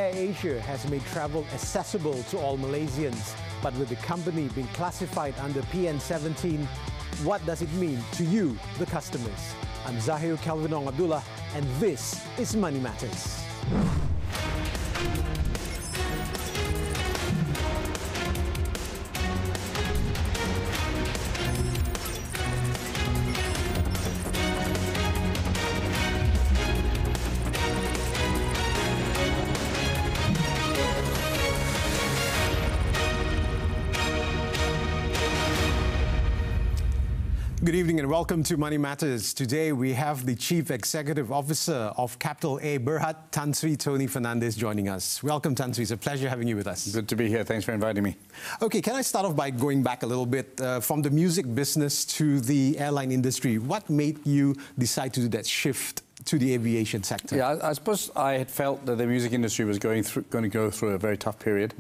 AirAsia has made travel accessible to all Malaysians, but with the company being classified under PN17, what does it mean to you, the customers? I'm Zahir Calvinong Abdullah, and this is Money Matters. Good evening and welcome to Money Matters. Today we have the Chief Executive Officer of Capital A Berhad, Tan Sri Tony Fernandes, joining us. Welcome, Tan Sri. It's a pleasure having you with us. Good to be here. Thanks for inviting me. Okay, can I start off by going back a little bit from the music business to the airline industry? What made you decide to do that shift to the aviation sector? Yeah, I suppose I had felt that the music industry was going to go through a very tough period.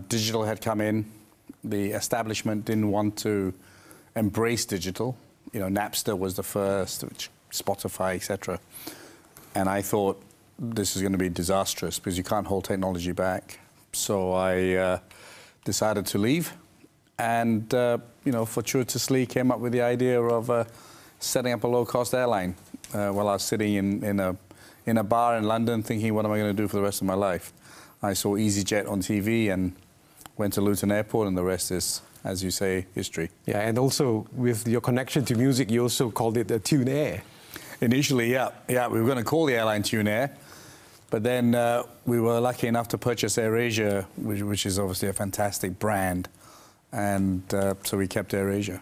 Digital had come in. The establishment didn't want to embrace digital. You know, Napster was the first, Spotify, etc. And I thought this is going to be disastrous because you can't hold technology back. So I decided to leave, and you know, fortuitously came up with the idea of setting up a low-cost airline while I was sitting in a bar in London, thinking, what am I going to do for the rest of my life? I saw EasyJet on TV and went to Luton Airport, and the rest is, as you say, history. Yeah, and also with your connection to music, you also called it Tune Air. Initially, yeah, we were going to call the airline Tune Air, but then we were lucky enough to purchase AirAsia, which is obviously a fantastic brand, and so we kept AirAsia.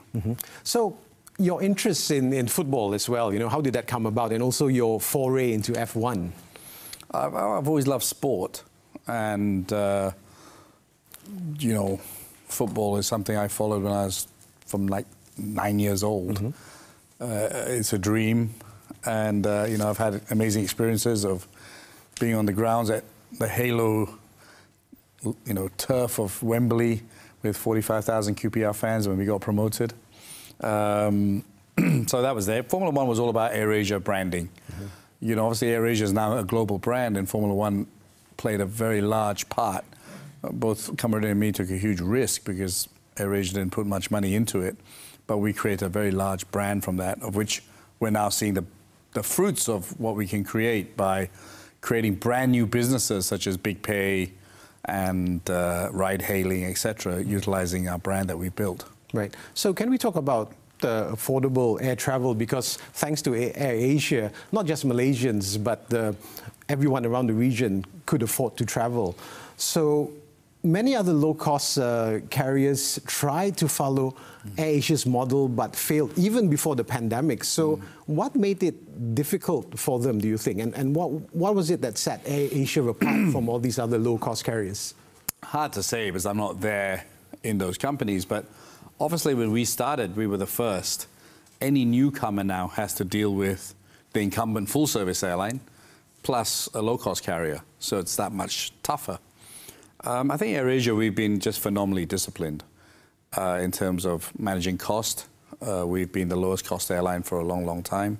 So your interest in football as well, you know, how did that come about, and also your foray into F1? I've always loved sport, and you know, football is something I followed when I was from like 9 years old. It's a dream, and you know, I've had amazing experiences of being on the grounds at the Halo, you know, turf of Wembley with 45,000 QPR fans when we got promoted. So that was there. Formula One was all about AirAsia branding. You know, obviously AirAsia is now a global brand, and Formula One played a very large part. Both Kamarudin and me took a huge risk because AirAsia didn't put much money into it, but we created a very large brand from that, of which we're now seeing the fruits of what we can create by creating brand new businesses such as BigPay and ride-hailing, etc., utilizing our brand that we built. Right. So can we talk about affordable air travel, because thanks to AirAsia, not just Malaysians, but everyone around the region could afford to travel. So many other low-cost carriers tried to follow AirAsia's model but failed even before the pandemic. So what made it difficult for them, do you think? And what was it that set AirAsia apart from all these other low-cost carriers? Hard to say because I'm not there in those companies, but obviously when we started, we were the first. Any newcomer now has to deal with the incumbent full-service airline plus a low-cost carrier, so it's that much tougher. I think AirAsia, we've been just phenomenally disciplined in terms of managing cost. We've been the lowest cost airline for a long, long time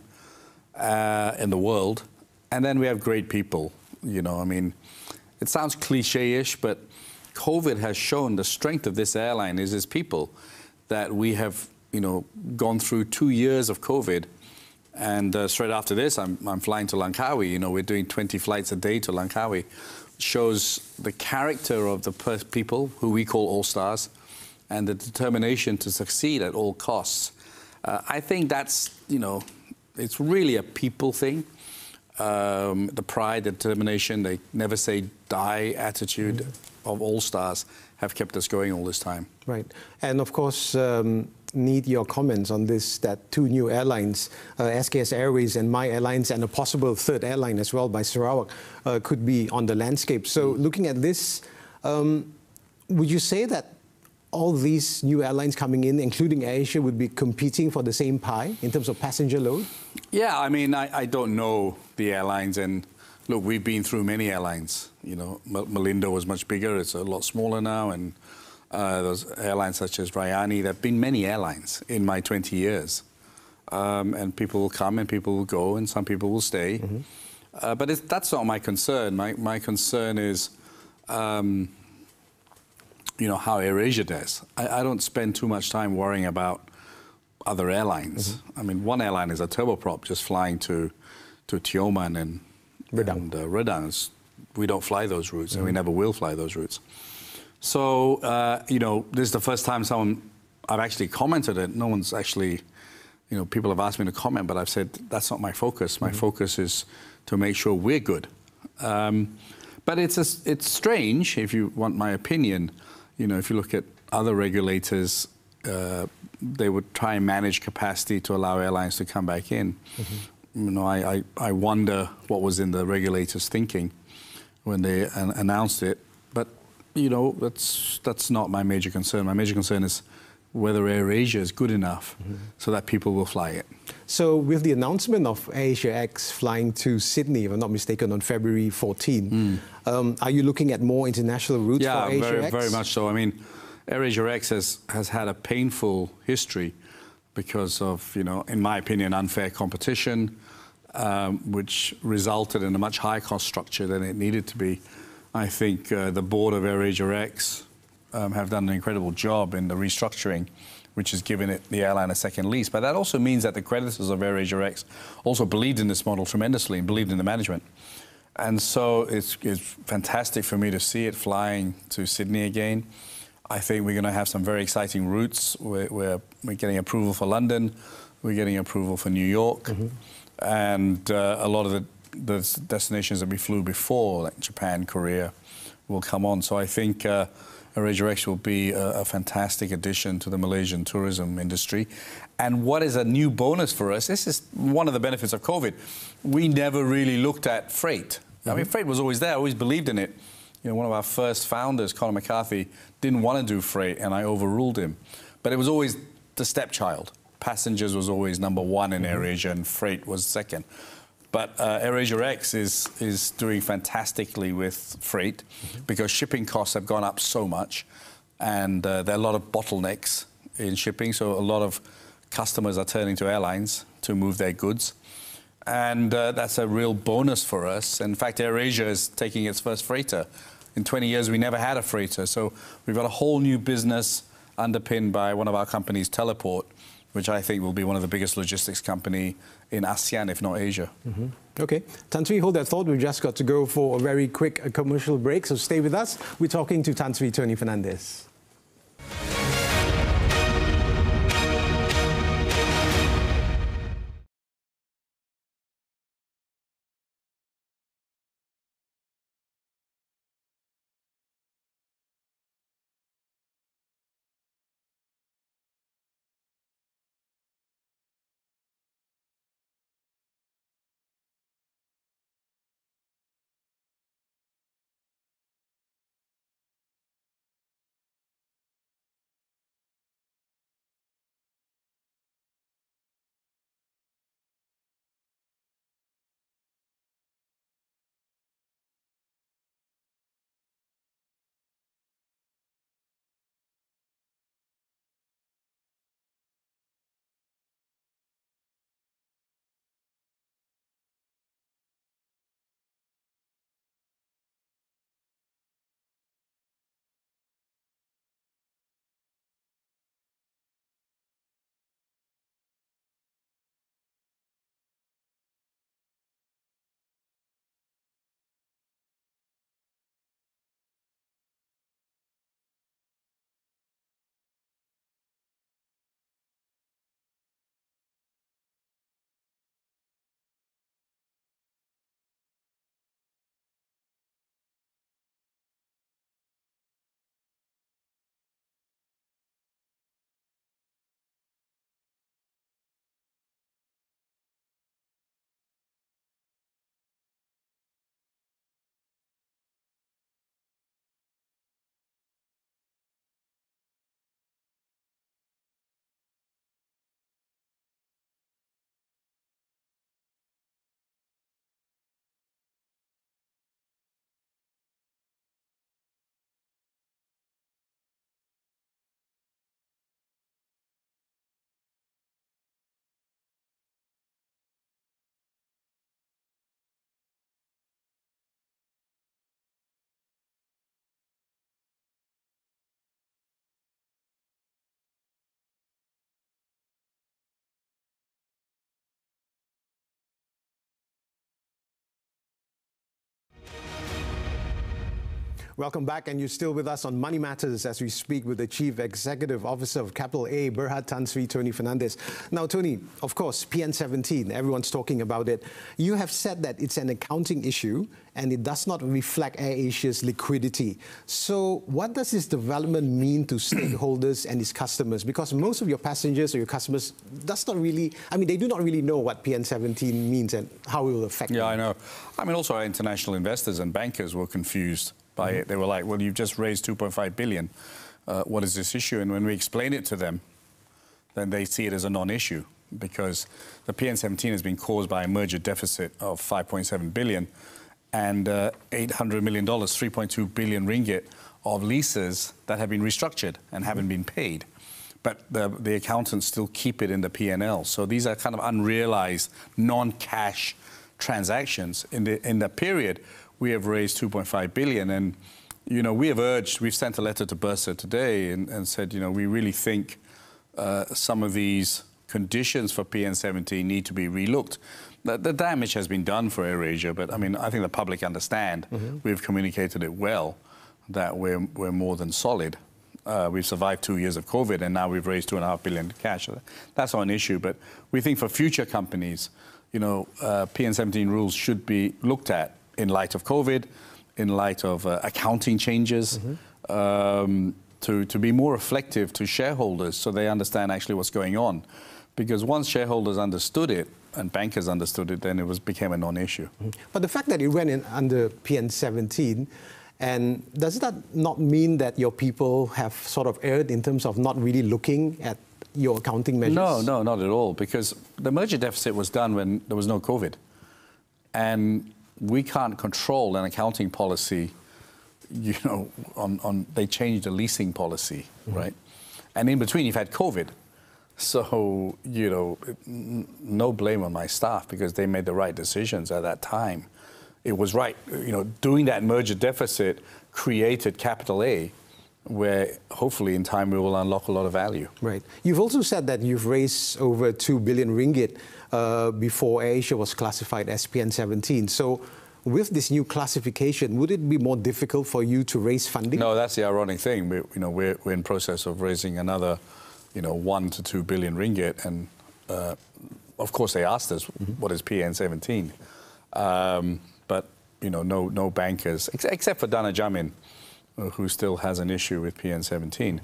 in the world. And then we have great people, you know, I mean, it sounds cliche-ish, but COVID has shown the strength of this airline is its people, that we have, you know, gone through 2 years of COVID. And straight after this, I'm flying to Langkawi. You know, we're doing 20 flights a day to Langkawi. Shows the character of the people who we call all-stars and the determination to succeed at all costs. I think that's, you know, it's really a people thing. The pride, the determination, the never say die attitude of all-stars have kept us going all this time. Right. And of course, need your comments on this, that two new airlines, SKS Airways and My Airlines, and a possible third airline as well by Sarawak, could be on the landscape. So looking at this, would you say that all these new airlines coming in, including AirAsia, would be competing for the same pie in terms of passenger load? Yeah, I mean, I don't know the airlines, and look, we've been through many airlines. You know, Malindo was much bigger, it's a lot smaller now, and those airlines such as Rayani, there have been many airlines in my 20 years. And people will come and people will go and some people will stay. But that's not my concern. My concern is, how AirAsia does. I don't spend too much time worrying about other airlines. I mean, one airline is a turboprop just flying to Tioman and Redang. We don't fly those routes, and we never will fly those routes. So, this is the first time I've actually commented it. No one's actually, people have asked me to comment, but I've said that's not my focus. My focus is to make sure we're good. But it's strange, if you want my opinion. If you look at other regulators, they would try and manage capacity to allow airlines to come back in. I wonder what was in the regulators' thinking when they announced it. But that's not my major concern. My major concern is whether AirAsia is good enough so that people will fly it. So with the announcement of AirAsia X flying to Sydney, if I'm not mistaken, on February 14, are you looking at more international routes for AirAsia X? Very much so. I mean, AirAsia X has had a painful history because of, in my opinion, unfair competition, which resulted in a much higher cost structure than it needed to be. I think the board of AirAsia X have done an incredible job in the restructuring, which has given the airline a second lease. But that also means that the creditors of AirAsia X also believed in this model tremendously and believed in the management. And so it's fantastic for me to see it flying to Sydney again. I think we're going to have some very exciting routes. We're getting approval for London. We're getting approval for New York. And a lot of the destinations that we flew before, like Japan, Korea, will come on. So I think AirAsia X will be a fantastic addition to the Malaysian tourism industry. And what is a new bonus for us, this is one of the benefits of COVID. We never really looked at freight. I mean, freight was always there, I always believed in it. One of our first founders, Conor McCarthy, didn't want to do freight, and I overruled him. But it was always the stepchild. Passengers was always number one in AirAsia, and freight was second. But AirAsia X is doing fantastically with freight because shipping costs have gone up so much, and there are a lot of bottlenecks in shipping. So a lot of customers are turning to airlines to move their goods, and that's a real bonus for us. In fact, AirAsia is taking its first freighter. In 20 years, we never had a freighter, so we've got a whole new business underpinned by one of our companies, Teleport, which I think will be one of the biggest logistics company in ASEAN, if not Asia. Okay. Tan Sri, hold that thought. We've just got to go for a very quick commercial break, so stay with us. We're talking to Tan Sri Tony Fernandes. Welcome back, and you're still with us on Money Matters as we speak with the Chief Executive Officer of Capital A, Berhad Tan Sri, Tony Fernandes. Now, Tony, of course, PN17, everyone's talking about it. You have said that it's an accounting issue and it does not reflect AirAsia's liquidity. So what does this development mean to stakeholders and its customers? Because most of your passengers or your customers does not really, they do not really know what PN17 means and how it will affect them. Yeah, I know. Also our international investors and bankers were confused by it. They were like, well, you've just raised 2.5 billion. What is this issue? And when we explain it to them, then they see it as a non-issue because the PN17 has been caused by a merger deficit of 5.7 billion and $800 million, 3.2 billion ringgit of leases that have been restructured and haven't been paid. But the accountants still keep it in the P&L. So these are kind of unrealized, non-cash transactions. In the period, we have raised 2.5 billion. And, we've sent a letter to Bursa today and said, we really think some of these conditions for PN17 need to be relooked. The damage has been done for AirAsia, but I think the public understand. We've communicated it well that we're more than solid. We've survived 2 years of COVID, and now we've raised 2.5 billion cash. That's not an issue, but we think for future companies, PN17 rules should be looked at in light of COVID, in light of accounting changes, to be more reflective to shareholders so they understand actually what's going on. Because once shareholders understood it and bankers understood it, then it became a non-issue. But the fact that it went in under PN17, and does that not mean that your people have sort of erred in terms of not really looking at your accounting measures? No, not at all, because the merger deficit was done when there was no COVID. And we can't control an accounting policy, they changed the leasing policy, right? And in between, you've had COVID. So, no blame on my staff because they made the right decisions at that time. It was right. Doing that merger deficit created Capital A, where hopefully in time we will unlock a lot of value. Right. You've also said that you've raised over 2 billion ringgit before AirAsia was classified as PN17. So with this new classification, would it be more difficult for you to raise funding? No, that's the ironic thing. We're in process of raising another 1 to 2 billion ringgit, and of course they asked us what is PN17, but no bankers except for Dana Jamin, who still has an issue with PN17.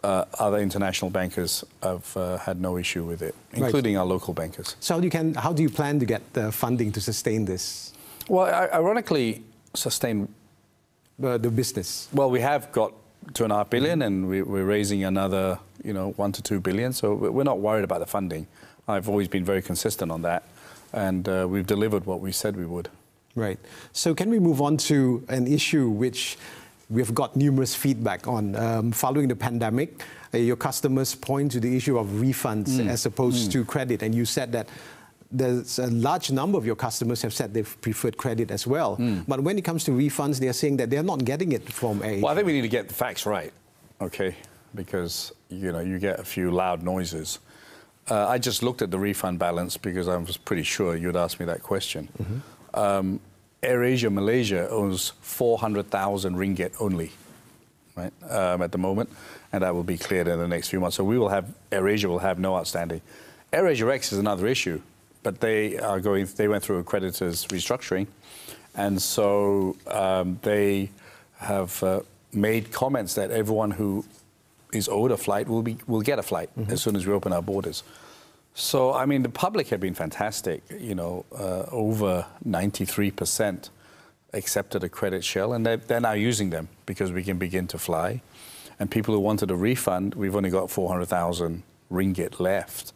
Other international bankers have had no issue with it, including our local bankers. So how do you plan to get funding to sustain this? Well, ironically, sustain the business. Well, we have got 2.5 billion, and we're raising another, 1 to 2 billion. So we're not worried about the funding. I've always been very consistent on that, and we've delivered what we said we would. Right. So can we move on to an issue which we've got numerous feedback on? Following the pandemic, your customers point to the issue of refunds as opposed to credit, and you said that there's a large number of your customers have said they've preferred credit as well. But when it comes to refunds, they're saying that they're not getting it from AirAsia. Well, I think we need to get the facts right, okay? Because, you get a few loud noises. I just looked at the refund balance because I was pretty sure you'd ask me that question. AirAsia Malaysia owes 400,000 ringgit only, right, at the moment, and that will be cleared in the next few months. So AirAsia will have no outstanding. AirAsia X is another issue, but they went through a creditors restructuring, and so they have made comments that everyone who is owed a flight will get a flight as soon as we open our borders. So, the public have been fantastic. Over 93% accepted a credit shell, and they're now using them because we can begin to fly. And people who wanted a refund, we've only got 400,000 ringgit left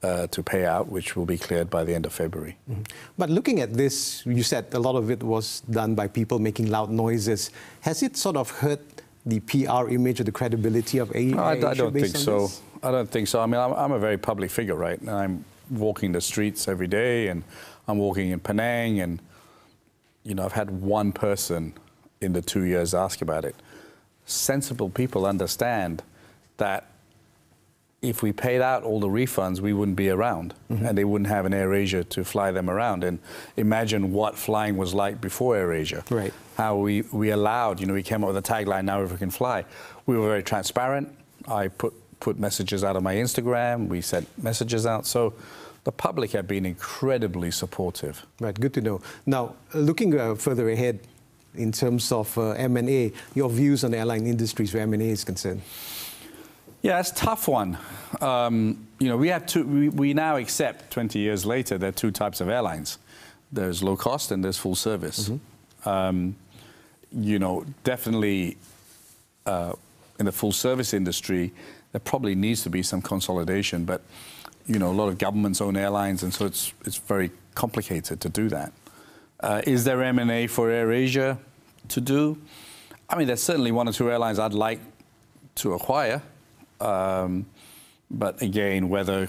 to pay out, which will be cleared by the end of February. But looking at this, you said a lot of it was done by people making loud noises. Has it sort of hurt the PR image or the credibility of AirAsia? I don't think so. I don't think so. I'm a very public figure, right? And I'm walking the streets every day, and I'm walking in Penang, and I've had one person in the 2 years ask about it. Sensible people understand that if we paid out all the refunds, we wouldn't be around, and they wouldn't have an AirAsia to fly them around. And imagine what flying was like before AirAsia. Right. how we allowed, we came up with a tagline, now if we can fly. We were very transparent. I put messages out on my Instagram. We sent messages out. So the public have been incredibly supportive. Right, good to know. Now, looking further ahead in terms of M&A, your views on the airline industries where M&A is concerned? Yeah, it's a tough one. We now accept 20 years later there are two types of airlines. There's low cost and there's full service. Definitely in the full service industry, there probably needs to be some consolidation, but a lot of governments own airlines, and so it's very complicated to do that. Is there M&A for AirAsia to do? I mean, there's certainly one or two airlines I'd like to acquire. But again, whether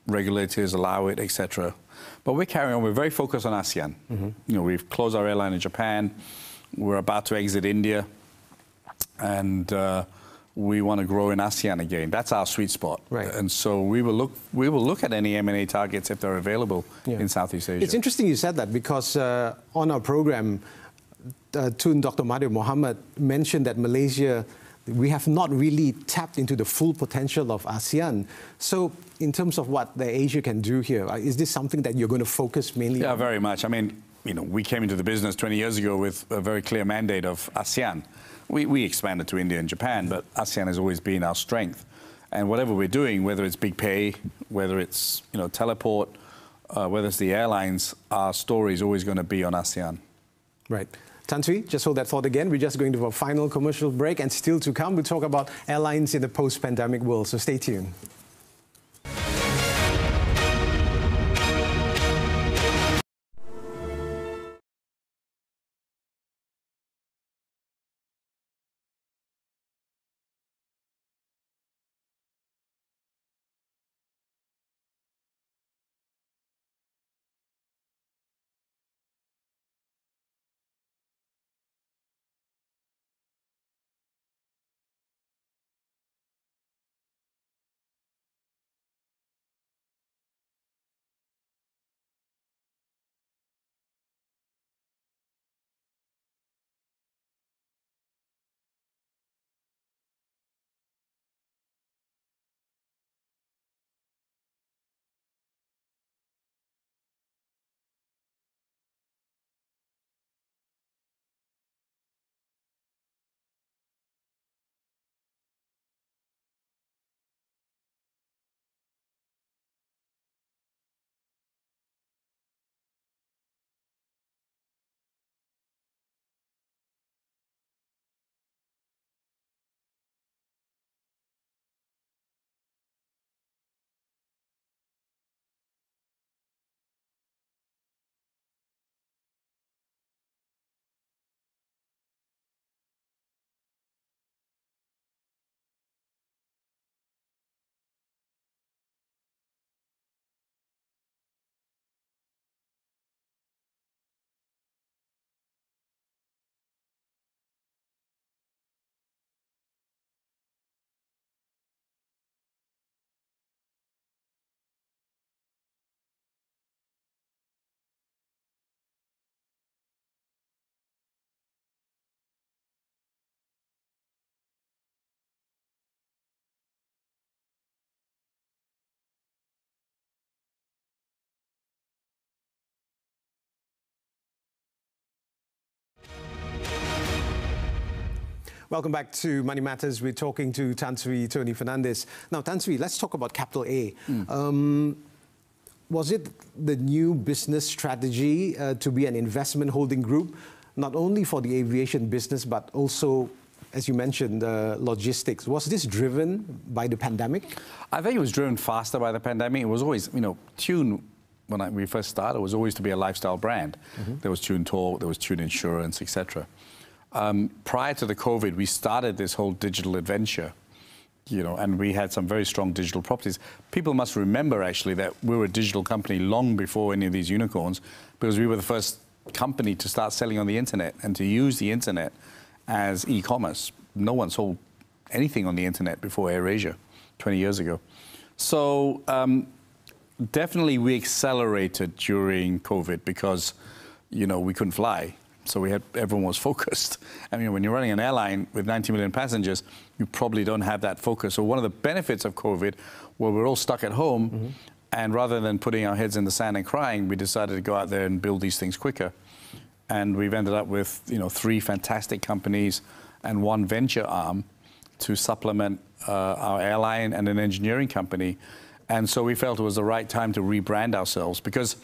regulators allow it, etc. But we're carrying on. We're very focused on ASEAN. We've closed our airline in Japan. We're about to exit India, and we want to grow in ASEAN again. That's our sweet spot. Right. And so we will look at any M&A targets if they're available in Southeast Asia. It's interesting you said that, because on our program, Tun Dr. Mahathir Mohamad mentioned that Malaysia, we have not really tapped into the full potential of ASEAN. So in terms of what the Asia can do here, is this something that you're going to focus mainly on? Yeah, very much. I mean, we came into the business 20 years ago with a very clear mandate of ASEAN. We expanded to India and Japan, but ASEAN has always been our strength. And whatever we're doing, whether it's Big Pay, whether it's teleport, whether it's the airlines, our story is always going to be on ASEAN. Right. Tan Sri, just hold that thought again. We're just going to have a final commercial break, and still to come, we'll talk about airlines in the post-pandemic world. So stay tuned. Welcome back to Money Matters. We're talking to Tan Sri Tony Fernandes. Now, Tan Sri, let's talk about Capital A. Was it the new business strategy to be an investment holding group, not only for the aviation business, but also, as you mentioned, logistics? Was this driven by the pandemic? I think it was driven faster by the pandemic. It was always, Tune, when we first started, was always to be a lifestyle brand. There was Tune Talk, there was Tune Insurance, etc. Prior to the COVID, we started this whole digital adventure, and we had some very strong digital properties. People must remember, actually, that we were a digital company long before any of these unicorns, because we were the first company to start selling on the internet and to use the internet as e-commerce. No one sold anything on the internet before AirAsia 20 years ago. So definitely we accelerated during COVID because, we couldn't fly. So everyone was focused. I mean, when you're running an airline with 90 million passengers, you probably don't have that focus. So one of the benefits of COVID, where we're all stuck at home, and rather than putting our heads in the sand and crying, we decided to go out there and build these things quicker. And we've ended up with 3 fantastic companies and 1 venture arm to supplement our airline and an engineering company. And so we felt it was the right time to rebrand ourselves, because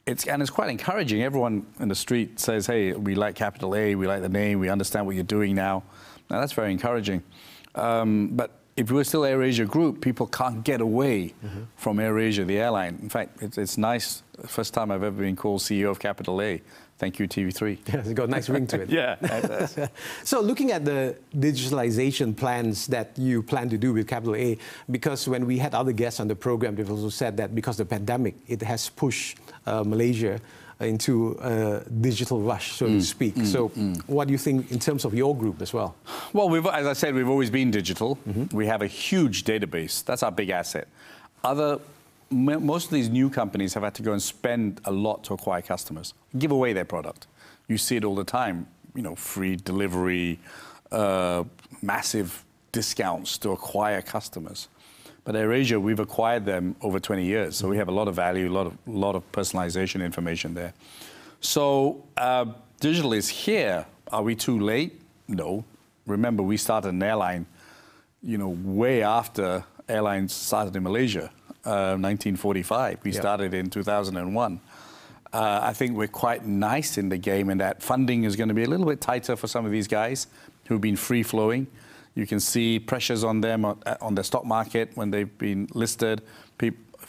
it's quite encouraging. Everyone in the street says, hey, we like Capital A, we like the name, we understand what you're doing now. Now, that's very encouraging. But if we were still AirAsia Group, people can't get away from AirAsia, the airline. In fact, it's nice. First time I've ever been called CEO of Capital A. Thank you, TV3. Yes, it's got a nice ring to it. Yeah. So looking at the digitalization plans that you plan to do with Capital A, because when we had other guests on the program, they've also said that because of the pandemic, it has pushed Malaysia into a digital rush, so to speak. What do you think in terms of your group as well? Well, as I said, we've always been digital. We have a huge database. That's our big asset. Most of these new companies have had to go and spend a lot to acquire customers, give away their product. You see it all the time, free delivery, massive discounts to acquire customers. But AirAsia, we've acquired them over 20 years, so we have a lot of value, a lot of personalization information there. So digital is here. Are we too late? No. Remember, we started an airline, way after airlines started in Malaysia. 1945. We started in 2001. I think we're quite nice in the game in that funding is going to be a little bit tighter for some of these guys who've been free-flowing. You can see pressures on them on the stock market when they've been listed.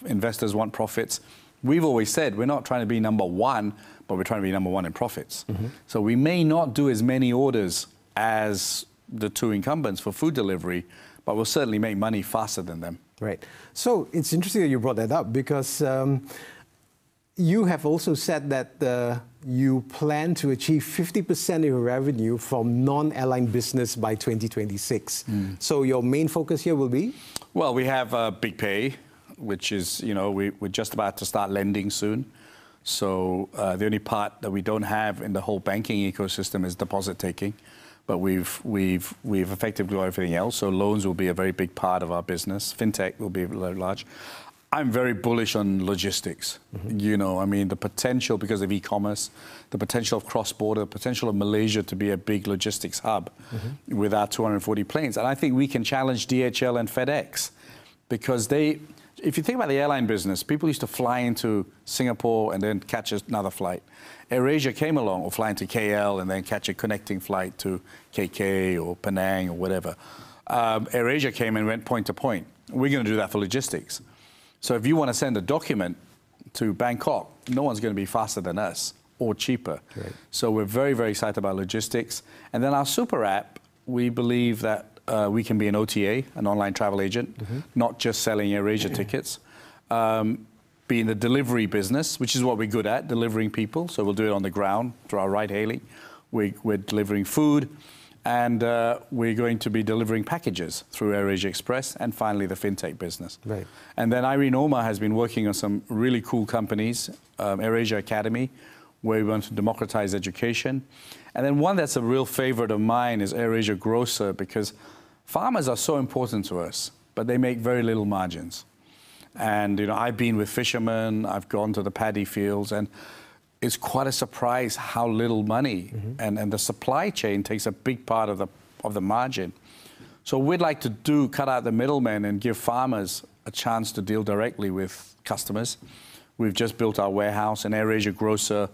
Investors want profits. We've always said we're not trying to be number 1, but we're trying to be number 1 in profits. So we may not do as many orders as the 2 incumbents for food delivery, but we'll certainly make money faster than them. Right. So it's interesting that you brought that up, because you have also said that you plan to achieve 50% of your revenue from non-airline business by 2026. So your main focus here will be? Well, we have Big Pay, which is, we're just about to start lending soon. So the only part that we don't have in the whole banking ecosystem is deposit taking. But we've effectively got everything else. So loans will be a very big part of our business. Fintech will be very large. I'm very bullish on logistics. The potential because of e-commerce, the potential of cross-border, the potential of Malaysia to be a big logistics hub with our 240 planes. And I think we can challenge DHL and FedEx, because if you think about the airline business, people used to fly into Singapore and then catch another flight. AirAsia came along, or fly into KL and then catch a connecting flight to KK or Penang or whatever. AirAsia came and went point to point. We're going to do that for logistics. So if you want to send a document to Bangkok, no one's going to be faster than us or cheaper. Right. So we're very, very excited about logistics. And then our super app, we believe that we can be an OTA, an online travel agent, not just selling AirAsia tickets. Be in the delivery business, which is what we're good at, delivering people. So we'll do it on the ground through our ride-hailing. We're delivering food, and we're going to be delivering packages through AirAsia Express, and finally the fintech business. Right. And then Irene Omar has been working on some really cool companies, AirAsia Academy, where we want to democratize education. And then one that's a real favorite of mine is AirAsia Grocer, because farmers are so important to us, but they make very little margins. And I've been with fishermen, I've gone to the paddy fields, and it's quite a surprise how little money, and the supply chain takes a big part of the margin. So we'd like to cut out the middlemen and give farmers a chance to deal directly with customers. We've just built our warehouse, and AirAsia Grocer,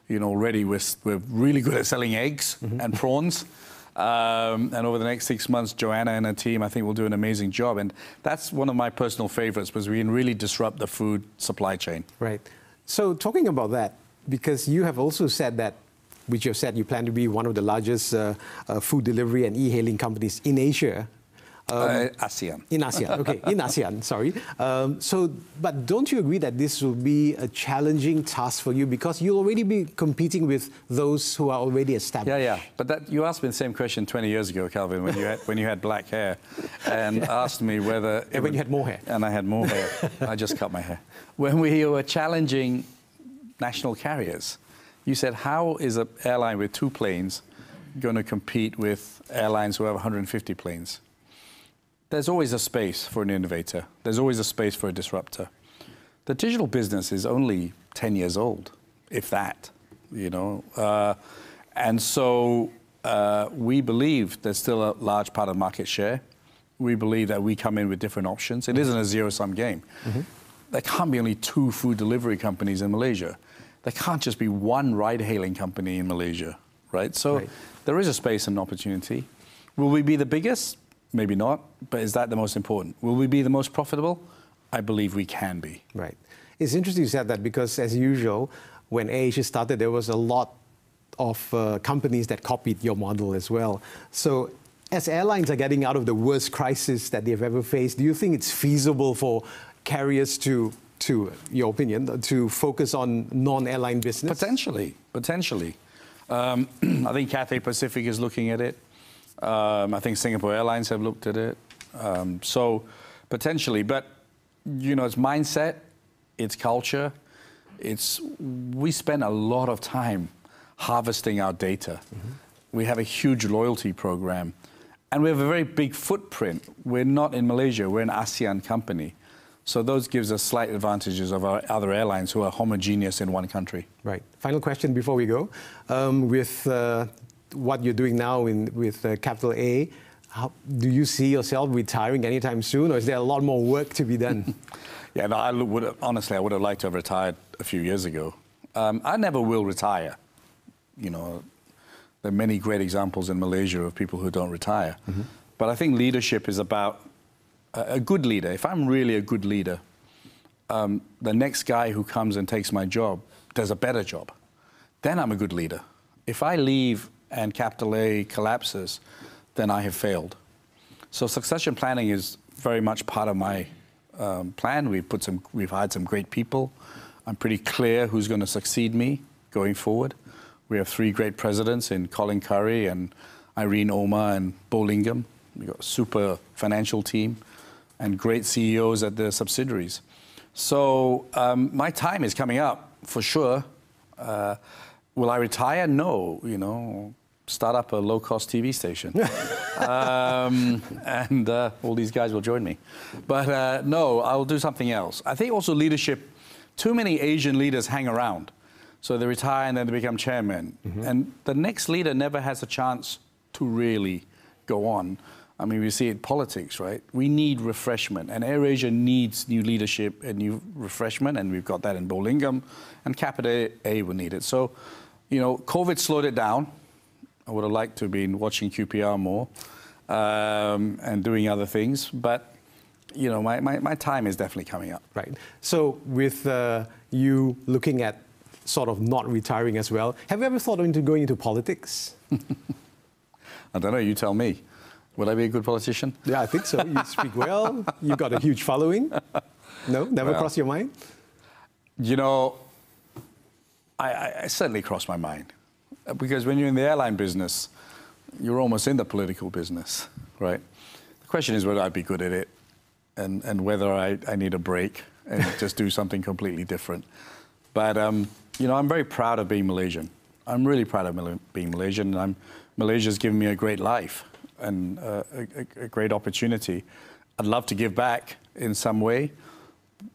already we're really good at selling eggs and prawns. And over the next 6 months, Joanna and her team, I think, will do an amazing job. And that's one of my personal favorites, because we can really disrupt the food supply chain. Right. So talking about that, because you have also said that, which you've said you plan to be one of the largest food delivery and e-hailing companies in Asia. ASEAN. In ASEAN, okay, in ASEAN, sorry. But don't you agree that this will be a challenging task for you, because you'll already be competing with those who are already established? Yeah. But you asked me the same question 20 years ago, Calvin, when you had black hair, and asked me whether... And when you had more hair. And I had more hair. I just cut my hair. When we were challenging national carriers, You said, how is an airline with 2 planes going to compete with airlines who have 150 planes? There's always a space for an innovator. There's always a space for a disruptor. The digital business is only 10 years old, if that, you know. And so we believe there's still a large part of market share. We believe that we come in with different options. It isn't a zero-sum game. There can't be only 2 food delivery companies in Malaysia. There can't just be 1 ride-hailing company in Malaysia, right? So there is a space and opportunity. Will we be the biggest? Maybe not, but is that the most important? Will we be the most profitable? I believe we can be. Right. It's interesting you said that because, as usual, when AirAsia started, there was a lot of companies that copied your model as well. So as airlines are getting out of the worst crisis that they've ever faced, do you think it's feasible for carriers to your opinion, to focus on non-airline business? Potentially. I think Cathay Pacific is looking at it. I think Singapore Airlines have looked at it. So potentially, but you know, it's mindset, it's culture, we spend a lot of time harvesting our data. We have a huge loyalty program, and we have a very big footprint. We're not in Malaysia, we're an ASEAN company. So those gives us slight advantages of our other airlines who are homogeneous in one country. Right. Final question before we go. With what you're doing now with Capital A, do you see yourself retiring anytime soon, or is there a lot more work to be done? Yeah, no, honestly, I would have liked to have retired a few years ago. I never will retire. You know, there are many great examples in Malaysia of people who don't retire. But I think leadership is about a good leader. If I'm really a good leader, the next guy who comes and takes my job does a better job. Then I'm a good leader. If I leave and Capital A collapses, then I have failed. So succession planning is very much part of my plan. We've hired some great people. I'm pretty clear who's going to succeed me going forward. We have 3 great presidents in Colin Curry and Irene Omar and Bo Lingham. We've got a super financial team and great CEOs at the subsidiaries. So my time is coming up, for sure. Will I retire? No, you know, start up a low-cost TV station. And all these guys will join me. But no, I'll do something else. I think also leadership, too many Asian leaders hang around. So they retire and then they become chairman. And the next leader never has a chance to really go on. I mean, we see it in politics, right? We need refreshment, and AirAsia needs new leadership and new refreshment, and we've got that in Bo Lingham, and Capital A will need it. So, you know, COVID slowed it down. I would have liked to have been watching QPR more and doing other things, but, you know, my time is definitely coming up. Right. So with you looking at sort of not retiring as well, have you ever thought into going into politics? I don't know, you tell me. Would I be a good politician? Yeah, I think so. You speak well, you've got a huge following. No, never crossed your mind? You know, I certainly crossed my mind. Because when you're in the airline business, you're almost in the political business, right? The question is whether I'd be good at it and whether I need a break and just do something completely different. But, you know, I'm very proud of being Malaysian. I'm really proud of being Malaysian, and Malaysia's given me a great life and a great opportunity. I'd love to give back in some way.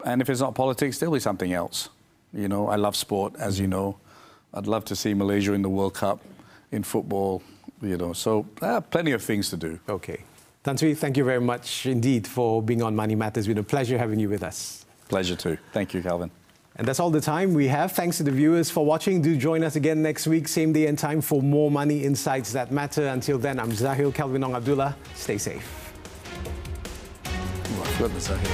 And if it's not politics, there'll be something else. You know, I love sport, as you know. I'd love to see Malaysia in the World Cup, in football, you know. So plenty of things to do. Okay. Tan Sri, thank you very much indeed for being on Money Matters. It's been a pleasure having you with us. Pleasure too. Thank you, Calvin. And that's all the time we have. Thanks to the viewers for watching. Do join us again next week, same day and time, for more money insights that matter. Until then, I'm Zahil Kelvin Ong Abdullah. Stay safe. Oh, I forgot the Zahil.